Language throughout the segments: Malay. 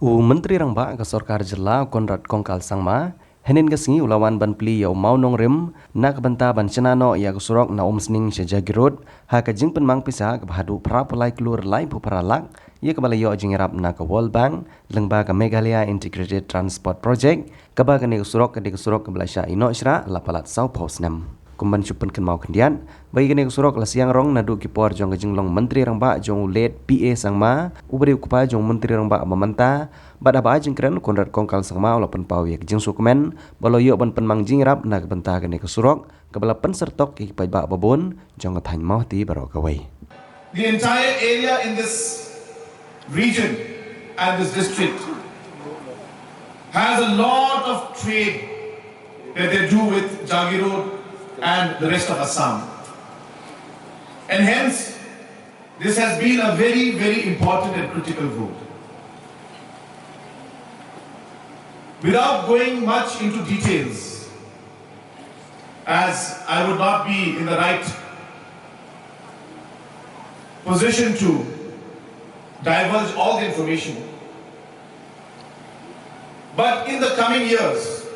Menteri RANGBAH ke Sorkar Jela Konrad Kongkal Sangma Henin kesengi ulawan ban PLIE yau MAWNONGRIM nak benta ban SHNA ya ke SUROK na umsning sejagirut HAKA jing penmang pisah ke bahadu prapalai kelur lai puparalak ia kebala yo jingrap na ke World Bank lengba ke Meghalaya Integrated Transport Project keba ke ni ke SUROK ke Malaysia NOH lapalat Sau Pausnem kumban chupen ken mau kendian bagi kene surok la siang rong nadu kipor jong ke jinglong menteri RANGBAH jong ulet PA sangma uberi kupa jong menteri RANGBAH mamanta bada ba jing kren Konrad Kongkal sangma ola pen pawi ke jing sukumen balo yo ban penmang jingrap na ke benta kene ke surok ke bala pen sertok ki pai ba babon jong ke than MAWHATI baro kawai. The entire area in this region and this district has a lot of trade that they do with Jagirod and the rest of Assam. And hence, this has been a very, very important and critical road. Without going much into details, as I would not be in the right position to divulge all the information, but in the coming years,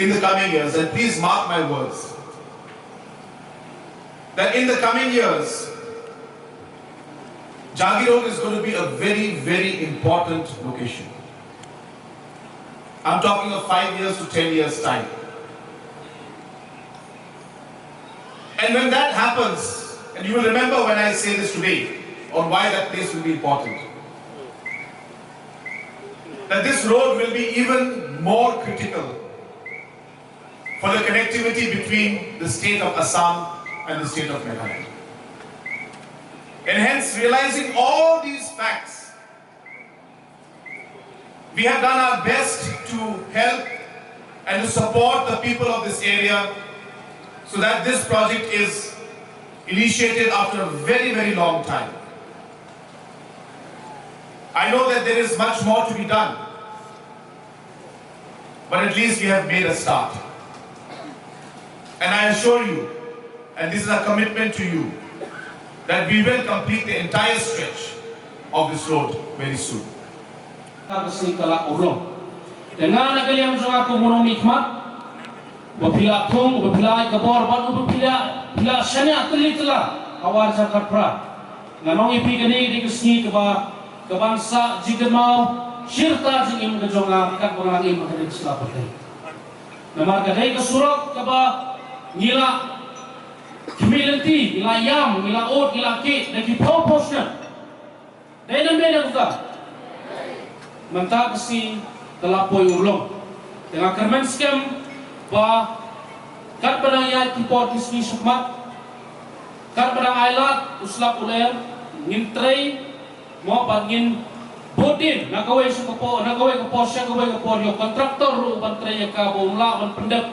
and please mark my words, that in the coming years, Jagirod is going to be a very, very important location. I'm talking of 5 years to 10 years time. And when that happens, and you will remember when I say this today, on why that place will be important, that this road will be even more critical for the connectivity between the state of Assam and the state of Meghalaya. And hence, realizing all these facts, we have done our best to help and to support the people of this area so that this project is initiated after a very, very long time. I know that there is much more to be done, but at least we have made a start. And I assure you, and this is a commitment to you, that we will complete the entire stretch of this road very soon. Dengan kalian semua kumulong nikmat, bapila tung, bapila kabor, bapila SHNA telah awal zakat pra. Nanong ipi kini dikesni kebangsa jika mau syirta jingim kejonga kat pengalang im kedik selapatai. Namar kadai ke SUROK keba ngila humility, ngila yam, ngila ot, ngila ke, dan kipau posnya. Dai nambe na buka. Mantap si telapoi ulong. Dengan kermen scam ba kat badaya kipor kisni sukmat. Kat badang ailat uslap uler MYNTRI mo pagin bodin nagaway sa kapo, nagaway kapo siya gaway kapo yo kontraktor ru bantraya ka bomla man pendek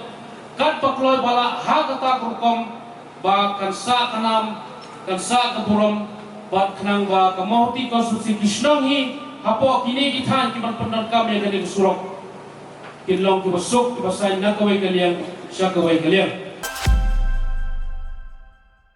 kat pakloy bala HAKA kurkom ba kansa kanam kansa kapurom ba kanang ba MAWHATI konstruksi kisnong hi hapo kini kitan kiman pendek kami dari SUROK kinlong kibasok kibasay nagaway kalian siya gaway kalian.